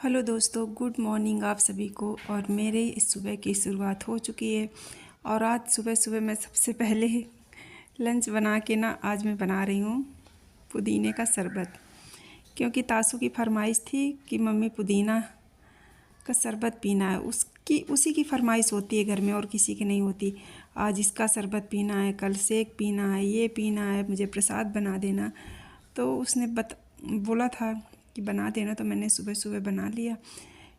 Hello दोस्तों, good morning आप सभी को। और मेरे इस सुबह की शुरुआत हो चुकी है। और आज सुबह सुबह मैं सबसे पहले लंच बना के आज मैं बना रही हूँ पुदीने का शरबत, क्योंकि तासू की फरमाइश थी कि मम्मी पुदीना का शरबत पीना है। उसी की फरमाइश होती है घर में, और किसी की नहीं होती। आज इसका शरबत पीना है, कल शेक पीना है, ये पीना है, मुझे प्रसाद बना देना। तो उसने बोला था कि बना देना, तो मैंने सुबह सुबह बना लिया।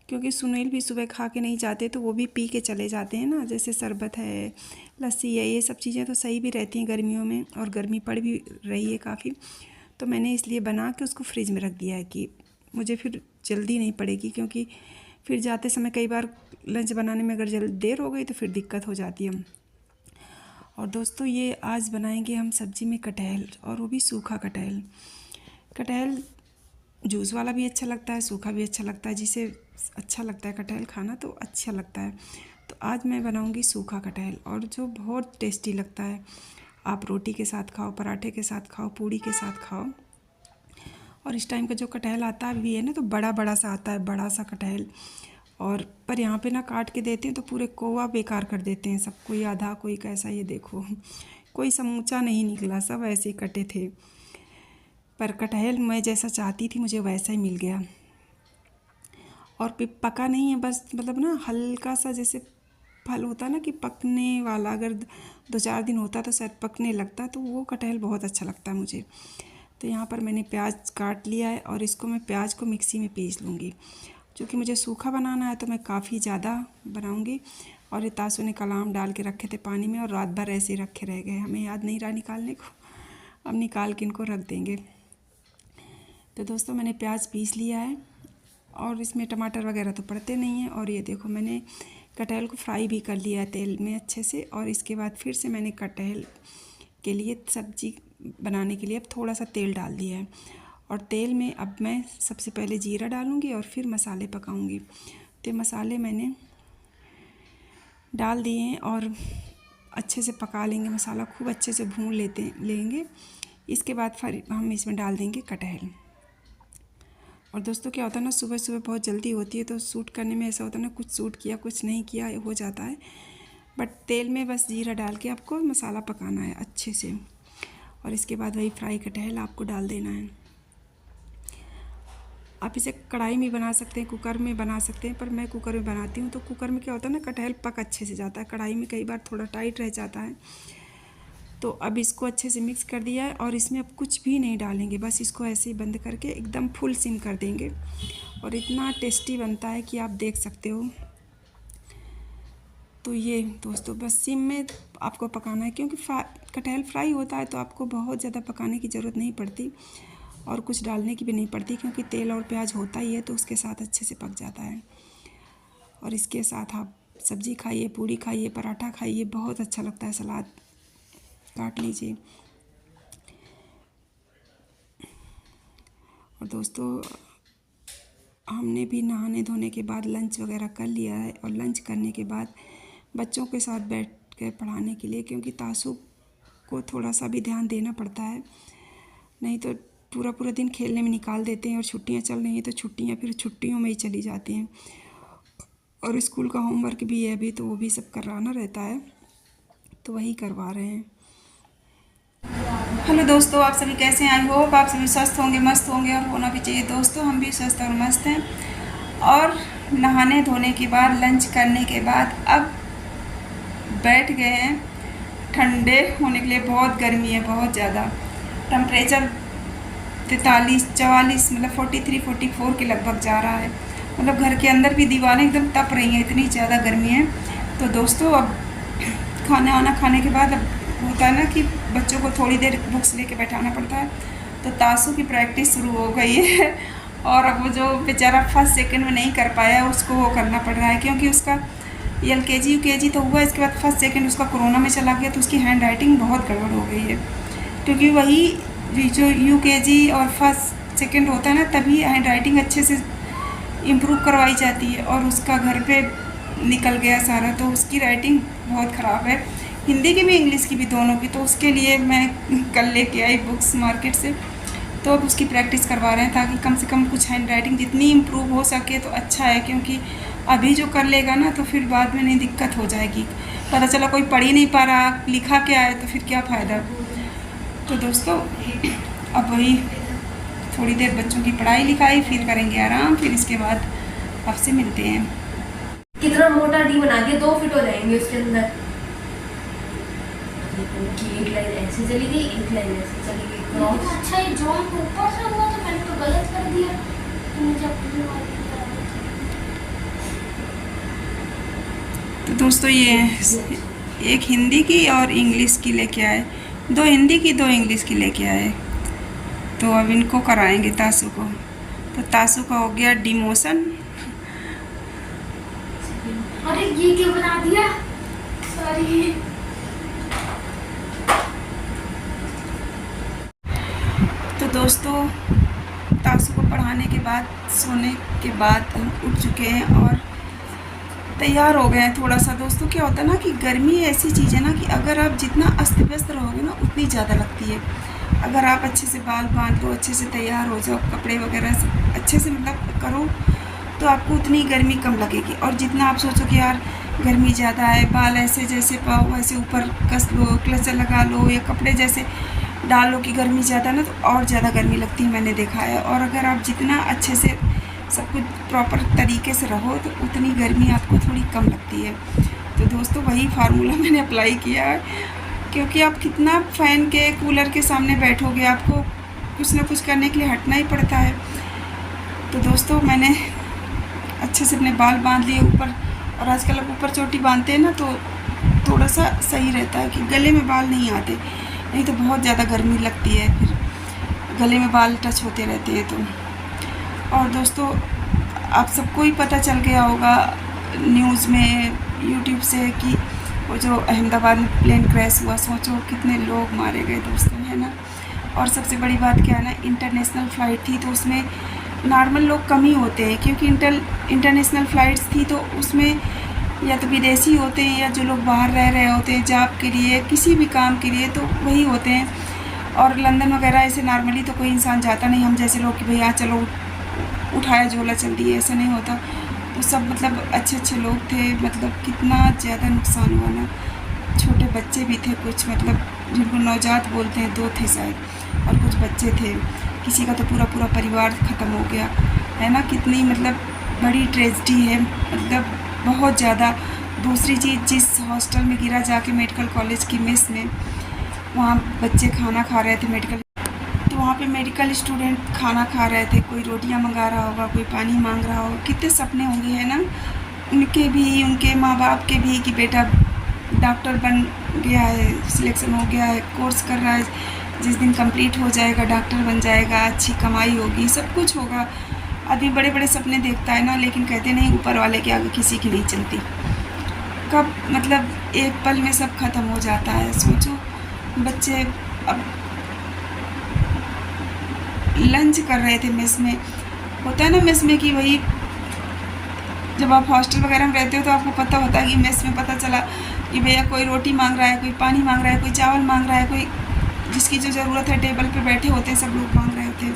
क्योंकि सुनील भी सुबह खा के नहीं जाते, तो वो भी पी के चले जाते हैं ना। जैसे शरबत है, लस्सी है, ये सब चीज़ें तो सही भी रहती हैं गर्मियों में, और गर्मी पड़ भी रही है काफ़ी। तो मैंने इसलिए बना के उसको फ्रिज में रख दिया है कि मुझे फिर जल्दी नहीं पड़ेगी, क्योंकि फिर जाते समय कई बार लंच बनाने में अगर देर हो गई तो फिर दिक्कत हो जाती है। और दोस्तों, ये आज बनाएंगे हम सब्ज़ी में कटहल, और वो भी सूखा कटहल। कटहल जूस वाला भी अच्छा लगता है, सूखा भी अच्छा लगता है। जिसे अच्छा लगता है कटहल खाना तो अच्छा लगता है। तो आज मैं बनाऊंगी सूखा कटहल, और जो बहुत टेस्टी लगता है। आप रोटी के साथ खाओ, पराठे के साथ खाओ, पूड़ी के साथ खाओ। और इस टाइम का जो कटहल आता भी है ना, तो बड़ा बड़ा सा आता है, बड़ा सा कटहल। और पर यहाँ पे काट के देते हैं तो पूरे कोवा बेकार कर देते हैं सब। कोई आधा, कोई कैसा, ये देखो कोई समूचा नहीं निकला, सब ऐसे ही कटे थे। पर कटहल मैं जैसा चाहती थी मुझे वैसा ही मिल गया। और पका नहीं है, बस मतलब हल्का सा, जैसे फल होता ना कि पकने वाला, अगर 2-4 दिन होता तो शायद पकने लगता, तो वो कटहल बहुत अच्छा लगता है मुझे। तो यहाँ पर मैंने प्याज काट लिया है, और इसको मैं प्याज को मिक्सी में पीस लूँगी। क्योंकि मुझे सूखा बनाना है तो मैं काफ़ी ज़्यादा बनाऊँगी। और ये तासू ने कल आम डाल के रखे थे पानी में, और रात भर ऐसे ही रखे रह गए, हमें याद नहीं रहा निकालने को। अब निकाल के इनको रख देंगे। तो दोस्तों, मैंने प्याज पीस लिया है, और इसमें टमाटर वगैरह तो पड़ते नहीं हैं। और ये देखो, मैंने कटहल को फ्राई भी कर लिया है तेल में अच्छे से। और इसके बाद फिर से मैंने कटहल के लिए, सब्जी बनाने के लिए, अब थोड़ा सा तेल डाल दिया है। और तेल में अब मैं सबसे पहले जीरा डालूँगी, और फिर मसाले पकाऊँगी। तो मसाले मैंने डाल दिए हैं, और अच्छे से पका लेंगे। मसाला खूब अच्छे से भून लेंगे। इसके बाद फिर हम इसमें डाल देंगे कटहल। और दोस्तों, क्या होता है ना, सुबह सुबह बहुत जल्दी होती है, तो शूट करने में ऐसा होता है ना, कुछ शूट किया कुछ नहीं किया हो जाता है। बट तेल में बस जीरा डाल के आपको मसाला पकाना है अच्छे से। और इसके बाद वही फ्राई कटहल आपको डाल देना है। आप इसे कढ़ाई में बना सकते हैं, कुकर में बना सकते हैं, पर मैं कुकर में बनाती हूँ। तो कुकर में क्या होता है ना, कटहल पक अच्छे से जाता है। कढ़ाई में कई बार थोड़ा टाइट रह जाता है। तो अब इसको अच्छे से मिक्स कर दिया है, और इसमें अब कुछ भी नहीं डालेंगे, बस इसको ऐसे ही बंद करके एकदम फुल सिम कर देंगे। और इतना टेस्टी बनता है कि आप देख सकते हो। तो ये दोस्तों, बस सिम में आपको पकाना है, क्योंकि कटहल फ्राई होता है तो आपको बहुत ज़्यादा पकाने की ज़रूरत नहीं पड़ती, और कुछ डालने की भी नहीं पड़ती, क्योंकि तेल और प्याज होता ही है, तो उसके साथ अच्छे से पक जाता है। और इसके साथ आप सब्ज़ी खाइए, पूड़ी खाइए, पराठा खाइए, बहुत अच्छा लगता है। सलाद काट लीजिए। और दोस्तों, हमने भी नहाने धोने के बाद लंच वगैरह कर लिया है। और लंच करने के बाद बच्चों के साथ बैठ कर पढ़ाने के लिए, क्योंकि तासू को थोड़ा सा भी ध्यान देना पड़ता है, नहीं तो पूरा पूरा दिन खेलने में निकाल देते हैं। और छुट्टियां चल रही हैं, तो छुट्टियां फिर छुट्टियों में ही चली जाती हैं। और स्कूल का होमवर्क भी है अभी, तो वो भी सब करवाना रहता है, तो वही करवा रहे हैं। हेलो दोस्तों, आप सभी कैसे हैं? आई होप आप सभी स्वस्थ होंगे, मस्त होंगे, और होना भी चाहिए। दोस्तों, हम भी स्वस्थ और मस्त हैं। और नहाने धोने के बाद, लंच करने के बाद अब बैठ गए हैं ठंडे होने के लिए। बहुत गर्मी है, बहुत ज़्यादा। टेम्परेचर 43-44 मतलब 43-44 के लगभग जा रहा है। मतलब घर के अंदर भी दीवारें एकदम तप रही हैं, इतनी ज़्यादा गर्मी है। तो दोस्तों, अब खाना वाना खाने के बाद अब होता है ना कि बच्चों को थोड़ी देर बुक्स लेके बैठाना पड़ता है। तो तासू की प्रैक्टिस शुरू हो गई है। और अब वो जो बेचारा फर्स्ट सेकंड में नहीं कर पाया, उसको वो करना पड़ रहा है, क्योंकि उसका LKG UKG तो हुआ, इसके बाद फर्स्ट सेकंड उसका कोरोना में चला गया, तो उसकी हैंड राइटिंग बहुत गड़बड़ हो गई है। क्योंकि वही जो UKG और फर्स्ट सेकंड होता है ना, तभी हैंड राइटिंग अच्छे से इम्प्रूव करवाई जाती है। और उसका घर पे निकल गया सारा, तो उसकी राइटिंग बहुत ख़राब है, हिंदी की भी इंग्लिश की भी, दोनों की। तो उसके लिए मैं कल लेके आई बुक्स मार्केट से। तो अब उसकी प्रैक्टिस करवा रहे हैं ताकि कम से कम कुछ हैंड राइटिंग जितनी इम्प्रूव हो सके तो अच्छा है, क्योंकि अभी जो कर लेगा ना तो फिर बाद में नहीं दिक्कत हो जाएगी। पता चला कोई पढ़ ही नहीं पा रहा, लिखा क्या है तो फिर क्या फ़ायदा। तो दोस्तों अब वही थोड़ी देर बच्चों की पढ़ाई लिखाई, फिर करेंगे आराम, फिर इसके बाद आपसे मिलते हैं। कितना मोटा डी बना दिया, 2 फीट हो जाएंगे उसके अंदर। एक लाइन ऐसे चली गई, एक लाइन ऐसे चली गई क्रॉस। अच्छा ये जॉन ऊपर से हुआ तो मैंने तो गलत कर दिया। तो दोस्तों ये एक हिंदी की और इंग्लिश की लेके आए, 2 हिंदी की 2 इंग्लिश की लेके आए। तो अब इनको कराएंगे तासु को। तो तासु का हो गया डिमोशन। अरे ये क्या बना दिया, सॉरी। तो दोस्तों तासु को पढ़ाने के बाद, सोने के बाद हम उठ चुके हैं और तैयार हो गए हैं। थोड़ा सा दोस्तों क्या होता है ना कि गर्मी ऐसी चीज़ है ना कि अगर आप जितना अस्त व्यस्त रहोगे ना उतनी ज़्यादा लगती है। अगर आप अच्छे से बाल बांध लो, अच्छे से तैयार हो जाओ, कपड़े वगैरह अच्छे से मतलब करो तो आपको उतनी गर्मी कम लगेगी। और जितना आप सोचो कि यार गर्मी ज़्यादा है, बाल ऐसे जैसे पाओ वैसे ऊपर कस लो, क्लचर लगा लो, या कपड़े जैसे डालो कि गर्मी ज़्यादा ना तो और ज़्यादा गर्मी लगती है, मैंने देखा है। और अगर आप जितना अच्छे से सब कुछ प्रॉपर तरीके से रहो तो उतनी गर्मी आपको थोड़ी कम लगती है। तो दोस्तों वही फार्मूला मैंने अप्लाई किया है, क्योंकि आप कितना फ़ैन के कूलर के सामने बैठोगे, आपको कुछ ना कुछ करने के लिए हटना ही पड़ता है। तो दोस्तों मैंने अच्छे से अपने बाल बांध लिए ऊपर, और आजकल आप ऊपर चोटी बांधते हैं ना तो थोड़ा सा सही रहता है कि गले में बाल नहीं आते, नहीं तो बहुत ज़्यादा गर्मी लगती है, फिर गले में बाल टच होते रहते हैं। तो और दोस्तों आप सबको ही पता चल गया होगा न्यूज़ में, यूट्यूब से, कि वो जो अहमदाबाद में प्लेन क्रैश हुआ, सोचो कितने लोग मारे गए दोस्तों, है ना। और सबसे बड़ी बात क्या है ना, इंटरनेशनल फ़्लाइट थी तो उसमें नॉर्मल लोग कम ही होते हैं, क्योंकि इंटरनेशनल फ़्लाइट्स थी तो उसमें या तो विदेशी होते हैं या जो लोग बाहर रह रहे होते हैं जॉब के लिए, किसी भी काम के लिए, तो वही होते हैं। और लंदन वगैरह ऐसे नॉर्मली तो कोई इंसान जाता नहीं, हम जैसे लोग कि भैया चलो उठाया झोला चल दिए, ऐसा नहीं होता। तो सब मतलब अच्छे अच्छे लोग थे, मतलब कितना ज़्यादा नुकसान हुआ ना। छोटे बच्चे भी थे कुछ, मतलब जिनको नवजात बोलते हैं, 2 थे शायद, और कुछ बच्चे थे। किसी का तो पूरा पूरा परिवार ख़त्म हो गया, है ना। कितनी मतलब बड़ी ट्रेजेडी है, मतलब बहुत ज़्यादा। दूसरी चीज़, जिस हॉस्टल में गिरा जाके मेडिकल कॉलेज की मेस में, वहाँ बच्चे खाना खा रहे थे मेडिकल, तो वहाँ पे मेडिकल स्टूडेंट खाना खा रहे थे, कोई रोटियां मंगा रहा होगा, कोई पानी मांग रहा होगा। कितने सपने होंगे, है ना, उनके भी, उनके माँ बाप के भी, कि बेटा डॉक्टर बन गया है, सिलेक्शन हो गया है, कोर्स कर रहा है, जिस दिन कंप्लीट हो जाएगा डॉक्टर बन जाएगा, अच्छी कमाई होगी, सब कुछ होगा। आदमी बड़े बड़े सपने देखता है ना, लेकिन कहते नहीं ऊपर वाले के आगे किसी की नहीं चलती। कब मतलब एक पल में सब खत्म हो जाता है। सोचो बच्चे अब लंच कर रहे थे मेस में, होता है ना मेस में कि वही जब आप हॉस्टल वगैरह में रहते हो तो आपको पता होता है कि मेस में पता चला कि भैया कोई रोटी मांग रहा है, कोई पानी मांग रहा है, कोई चावल मांग रहा है, कोई जिसकी जो ज़रूरत है टेबल पे बैठे होते हैं, सब लोग मांग रहे होते हैं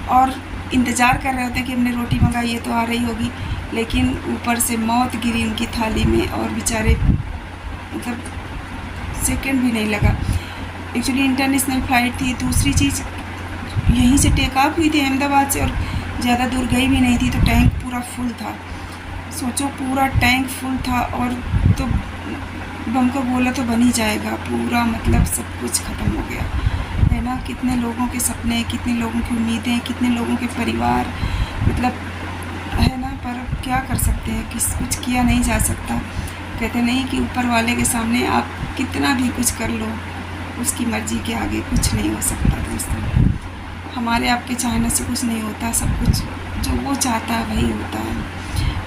और इंतज़ार कर रहे होते हैं कि हमने रोटी मंगाई है तो आ रही होगी। लेकिन ऊपर से मौत गिरी उनकी थाली में और बेचारे मतलब सेकंड भी नहीं लगा। एक्चुअली इंटरनेशनल फ़्लाइट थी। दूसरी चीज़, यहीं से टेक ऑफ हुई थी अहमदाबाद से और ज़्यादा दूर गई भी नहीं थी, तो टैंक पूरा फुल था। सोचो पूरा टैंक फुल था और तो बम का गोला तो बन ही जाएगा, पूरा मतलब सब कुछ ख़त्म हो गया, है ना। कितने लोगों के सपने, कितने लोगों की उम्मीदें, कितने लोगों के परिवार, मतलब है ना। पर क्या कर सकते हैं, कुछ किया नहीं जा सकता। कहते नहीं कि ऊपर वाले के सामने आप कितना भी कुछ कर लो, उसकी मर्ज़ी के आगे कुछ नहीं हो सकता दोस्तों। हमारे आपके चाहने से कुछ नहीं होता, सब कुछ जो वो चाहता है वही होता है।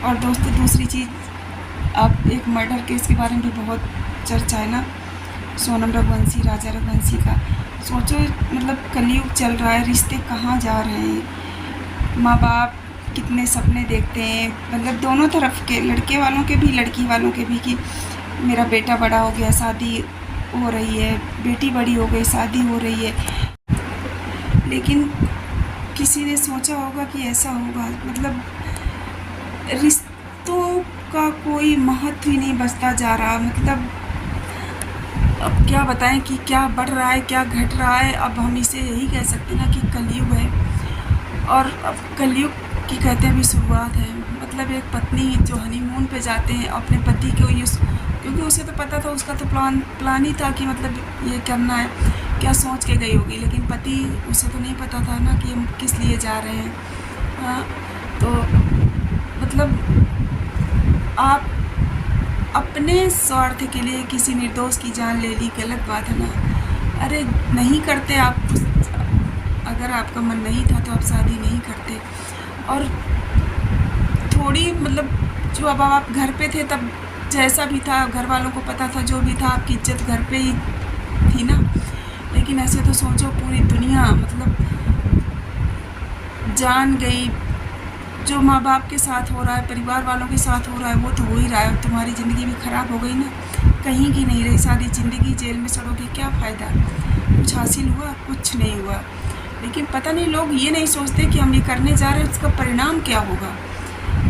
और दोस्तों दूसरी चीज़, अब एक मर्डर केस के बारे में भी बहुत चर्चा है ना, सोनम रघुवंशी, राजा रघुवंशी का। सोचो मतलब कलयुग चल रहा है, रिश्ते कहाँ जा रहे हैं, माँ बाप कितने सपने देखते हैं, मतलब दोनों तरफ के, लड़के वालों के भी लड़की वालों के भी, कि मेरा बेटा बड़ा हो गया, शादी हो रही है, बेटी बड़ी हो गई, शादी हो रही है। लेकिन किसी ने सोचा होगा कि ऐसा होगा। मतलब रिश्तों का कोई महत्व ही नहीं बचता जा रहा। मतलब अब क्या बताएं कि क्या बढ़ रहा है, क्या घट रहा है। अब हम इसे यही कह सकते हैं ना कि कलयुग है, और अब कलयुग की कहते हैं अभी शुरुआत है। मतलब एक पत्नी जो हनीमून पे जाते हैं अपने पति को, ये क्योंकि उसे तो पता था, उसका तो प्लान ही था कि मतलब ये करना है, क्या सोच के गई होगी। लेकिन पति, उसे तो नहीं पता था ना कि हम किस लिए जा रहे हैं। हाँ, तो मतलब आप अपने स्वार्थ के लिए किसी निर्दोष की जान ले ली, गलत बात है ना। अरे नहीं करते आप, अगर आपका मन नहीं था तो आप शादी नहीं करते। और थोड़ी मतलब जो अब आप घर पे थे तब जैसा भी था, घर वालों को पता था, जो भी था, आपकी इज्जत घर पे ही थी ना। लेकिन ऐसे तो सोचो पूरी दुनिया मतलब जान गई। जो माँ बाप के साथ हो रहा है, परिवार वालों के साथ हो रहा है, वो तो हो ही रहा है। तुम्हारी ज़िंदगी भी ख़राब हो गई ना, कहीं की नहीं रही। सारी ज़िंदगी जेल में सड़ोगे, क्या फ़ायदा। कुछ हासिल हुआ? कुछ नहीं हुआ। लेकिन पता नहीं लोग ये नहीं सोचते कि हम ये करने जा रहे हैं, उसका परिणाम क्या होगा।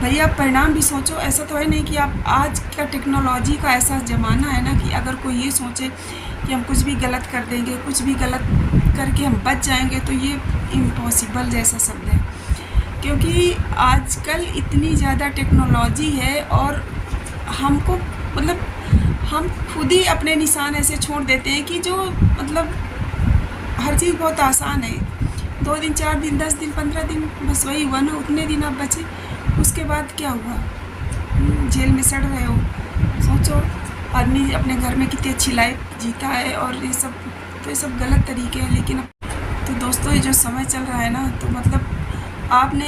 भैया परिणाम भी सोचो। ऐसा तो है नहीं कि आप, आज का टेक्नोलॉजी का ऐसा ज़माना है ना कि अगर कोई ये सोचे कि हम कुछ भी गलत कर देंगे, कुछ भी गलत करके हम बच जाएंगे, तो ये इम्पॉसिबल जैसा शब्द है। क्योंकि आजकल इतनी ज़्यादा टेक्नोलॉजी है, और हमको मतलब हम खुद ही अपने निशान ऐसे छोड़ देते हैं कि जो मतलब हर चीज़ बहुत आसान है। 2 दिन, 4 दिन, 10 दिन, 15 दिन, बस वही हुआ ना, उतने दिन आप बचे। उसके बाद क्या हुआ? जेल में सड़ रहे हो। सोचो आदमी अपने घर में कितनी अच्छी लाइफ जीता है, और ये सब गलत तरीके हैं। लेकिन तो दोस्तों, ये जो समय चल रहा है ना, तो मतलब आपने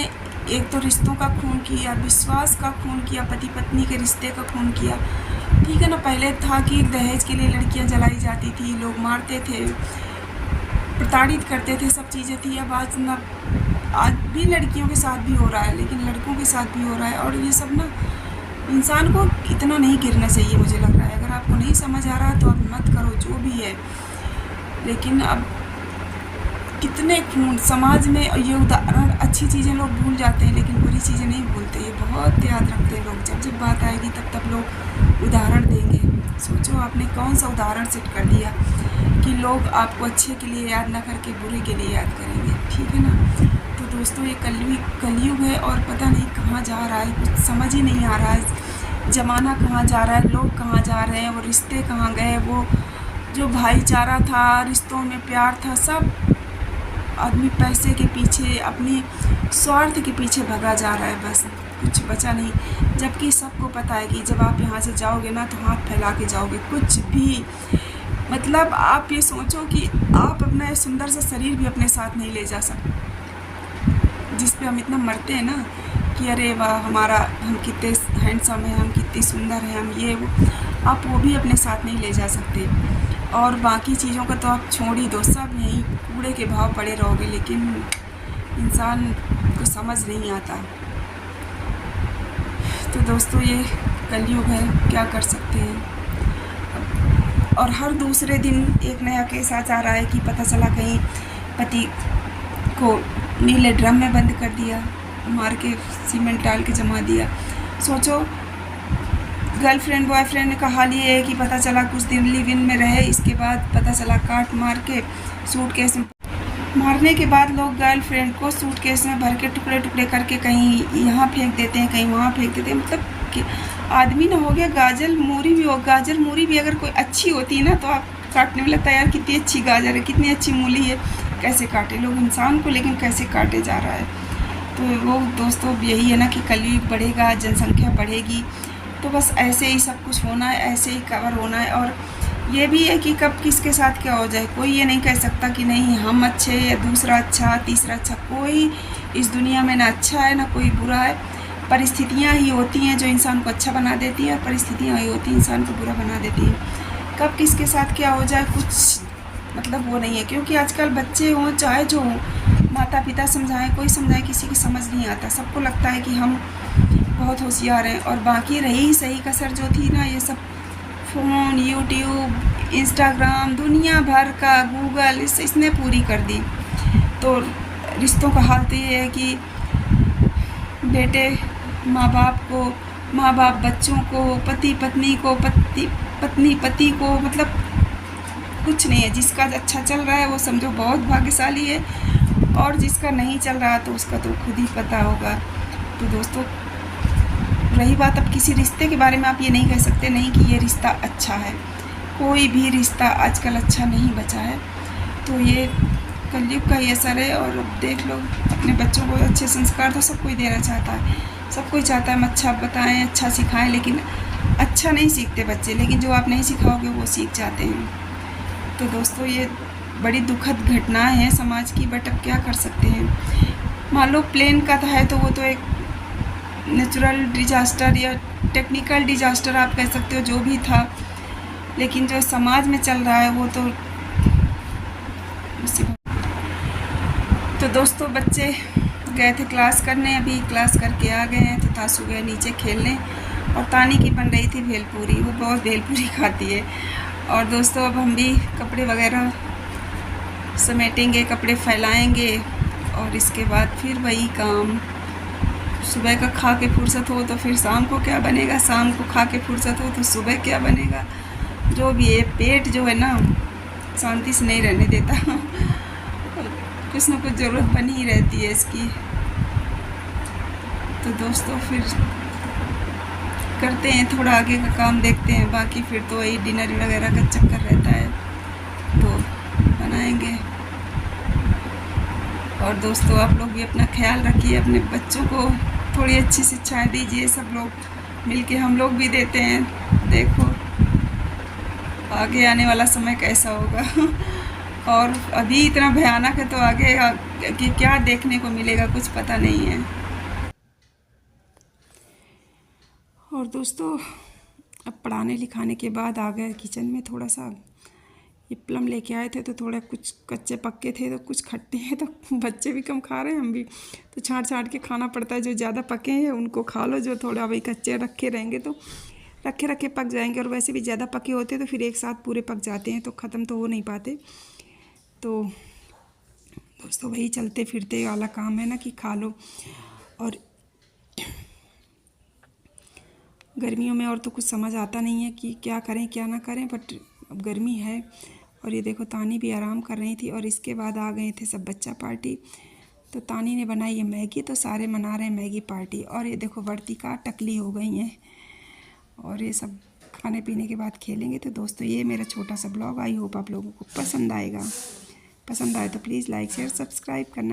एक तो रिश्तों का खून किया, विश्वास का खून किया, पति पत्नी के रिश्ते का खून किया। ठीक है ना, पहले था कि दहेज के लिए लड़कियां जलाई जाती थी, लोग मारते थे, प्रताड़ित करते थे, सब चीज़ें थी। अब आज भी लड़कियों के साथ भी हो रहा है, लेकिन लड़कों के साथ भी हो रहा है। और ये सब ना इंसान को इतना नहीं गिरना चाहिए, मुझे लग रहा है। अगर आपको नहीं समझ आ रहा तो आप मत करो, जो भी है। लेकिन अब कितने खून समाज में, ये उदाहरण, अच्छी चीज़ें लोग भूल जाते हैं लेकिन बुरी चीज़ें नहीं भूलते। ये बहुत याद रखते हैं लोग। जब बात आएगी तब लोग उदाहरण देंगे। सोचो आपने कौन सा उदाहरण सेट कर दिया कि लोग आपको अच्छे के लिए याद ना करके बुरे के लिए याद करेंगे। ठीक है ना। तो दोस्तों, ये कलयुग है, और पता नहीं कहाँ जा रहा है, कुछ समझ ही नहीं आ रहा है। ज़माना कहाँ जा रहा है, लोग कहाँ जा रहे हैं, वो रिश्ते कहाँ गए, वो जो भाईचारा था, रिश्तों में प्यार था, सब आदमी पैसे के पीछे, अपनी स्वार्थ के पीछे भगा जा रहा है। बस कुछ बचा नहीं। जबकि सबको पता है कि जब आप यहाँ से जाओगे ना, तो हाथ फैला के जाओगे। कुछ भी मतलब आप ये सोचो कि आप अपना सुंदर सा शरीर भी अपने साथ नहीं ले जा सकते, जिस पे हम इतना मरते हैं ना कि अरे वाह हमारा, हम कितने हैंडसम हैं, हम कितनी सुंदर हैं, हम ये वो, आप वो भी अपने साथ नहीं ले जा सकते। और बाकी चीज़ों का तो आप छोड़ ही दो, सब यहीं कूड़े के भाव पड़े रहोगे। लेकिन इंसान को समझ नहीं आता। तो दोस्तों, ये कलयुग है, क्या कर सकते हैं। और हर दूसरे दिन एक नया केस आ जा रहा है कि पता चला कहीं पति को नीले ड्रम में बंद कर दिया, मार के सीमेंट डाल के जमा दिया। सोचो, गर्लफ्रेंड बॉयफ्रेंड का हाल ये है कि पता चला कुछ दिन लिव इन में रहे, इसके बाद पता चला काट मार के सूटकेस में, मारने के बाद लोग गर्लफ्रेंड को सूटकेस में भर के टुकड़े टुकड़े करके कहीं यहाँ फेंक देते हैं, कहीं वहाँ फेंक देते हैं। मतलब कि आदमी ना हो गया गाजर मूरी भी हो। गाजर मूरी भी अगर कोई अच्छी होती है ना, तो आप काटने में लगता है यार कितनी अच्छी गाजर है, कितनी अच्छी मूली है, कैसे काटे लोग इंसान को, लेकिन कैसे काटे जा रहा है। तो वो दोस्तों, यही है ना कि कलयुग बढ़ेगा, जनसंख्या बढ़ेगी, तो बस ऐसे ही सब कुछ होना है, ऐसे ही कवर होना है। और ये भी है कि कब किसके साथ क्या हो जाए, कोई ये नहीं कह सकता कि नहीं हम अच्छे या दूसरा अच्छा, तीसरा अच्छा। कोई इस दुनिया में ना अच्छा है ना कोई बुरा है। परिस्थितियाँ ही होती हैं जो इंसान को अच्छा बना देती हैं, और परिस्थितियाँ ही होती हैं इंसान को बुरा बना देती हैं। कब किसके साथ क्या हो जाए कुछ मतलब वो नहीं है। क्योंकि आजकल बच्चे हों चाहे जो हों, माता पिता समझाएं, कोई समझाए, किसी की समझ नहीं आता। सबको लगता है कि हम बहुत होशियार हैं, और बाकी रही सही कसर जो थी ना, ये सब फ़ोन, यूट्यूब, इंस्टाग्राम, दुनिया भर का गूगल, इसने पूरी कर दी। तो रिश्तों का हाल तो ये है कि बेटे माँ बाप बच्चों को, पति पत्नी को, पत्नी पति को, मतलब कुछ नहीं है। जिसका अच्छा चल रहा है वो समझो बहुत भाग्यशाली है, और जिसका नहीं चल रहा तो उसका तो खुद ही पता होगा। तो दोस्तों, रही बात अब किसी रिश्ते के बारे में, आप ये नहीं कह सकते नहीं कि ये रिश्ता अच्छा है। कोई भी रिश्ता आजकल अच्छा नहीं बचा है। तो ये कलयुग का ही असर है। और अब देख लो, अपने बच्चों को अच्छे संस्कार तो सब कोई देना चाहता है, सब कोई चाहता है हम अच्छा बताएं, अच्छा सिखाएं, लेकिन अच्छा नहीं सीखते बच्चे। लेकिन जो आप नहीं सिखाओगे वो सीख जाते हैं। तो दोस्तों, ये बड़ी दुखद घटनाएं हैं समाज की, बट अब क्या कर सकते हैं। मान लो प्लेन का है तो वो तो एक नेचुरल डिजास्टर या टेक्निकल डिजास्टर आप कह सकते हो, जो भी था। लेकिन जो समाज में चल रहा है वो तो दोस्तों, बच्चे गए थे क्लास करने, अभी क्लास करके आ गए हैं। तो तासु गए नीचे खेलने, और तानी की बन रही थी भेलपूरी। वो बहुत भेलपूरी खाती है। और दोस्तों, अब हम भी कपड़े वगैरह समेटेंगे, कपड़े फैलाएंगे, और इसके बाद फिर वही काम। सुबह का खा के फुर्सत हो तो फिर शाम को क्या बनेगा, शाम को खा के फुर्सत हो तो सुबह क्या बनेगा। जो भी है, पेट जो है ना शांति से नहीं रहने देता। कुछ न कुछ ज़रूरत बनी ही रहती है इसकी। तो दोस्तों, फिर करते हैं, थोड़ा आगे का काम देखते हैं। बाकी फिर तो वही डिनर वगैरह का चक्कर रहता है, तो बनाएंगे। और दोस्तों, आप लोग भी अपना ख्याल रखिए, अपने बच्चों को थोड़ी अच्छी शिक्षाएं दीजिए। सब लोग मिलके, हम लोग भी देते हैं। देखो आगे आने वाला समय कैसा होगा। और अभी इतना भयानक है, तो आगे कि क्या देखने को मिलेगा कुछ पता नहीं है। और दोस्तों, अब पढ़ाने लिखाने के बाद आ गए किचन में। थोड़ा सा ये प्लम लेके आए थे, तो थोड़ा कुछ कच्चे पक्के थे तो कुछ खट्टे हैं, तो बच्चे भी कम खा रहे हैं, हम भी तो छाँट के खाना पड़ता है। जो ज़्यादा पके हैं उनको खा लो, जो थोड़ा भाई कच्चे रखे रहेंगे तो रखे पक जाएंगे। और वैसे भी ज़्यादा पके होते हैं तो फिर एक साथ पूरे पक जाते हैं, तो ख़त्म तो हो नहीं पाते। तो दोस्तों, वही चलते फिरते वाला काम है ना कि खा लो। और गर्मियों में और तो कुछ समझ आता नहीं है कि क्या करें क्या ना करें, बट अब गर्मी है। और ये देखो, तानी भी आराम कर रही थी, और इसके बाद आ गए थे सब बच्चा पार्टी। तो तानी ने बनाई है मैगी, तो सारे मना रहे हैं मैगी पार्टी। और ये देखो, वर्तिका टकली हो गई हैं, और ये सब खाने पीने के बाद खेलेंगे। तो दोस्तों, ये मेरा छोटा सा ब्लॉग, आई होप आप लोगों को पसंद आएगा। पसंद आए तो प्लीज़ लाइक शेयर सब्सक्राइब करना।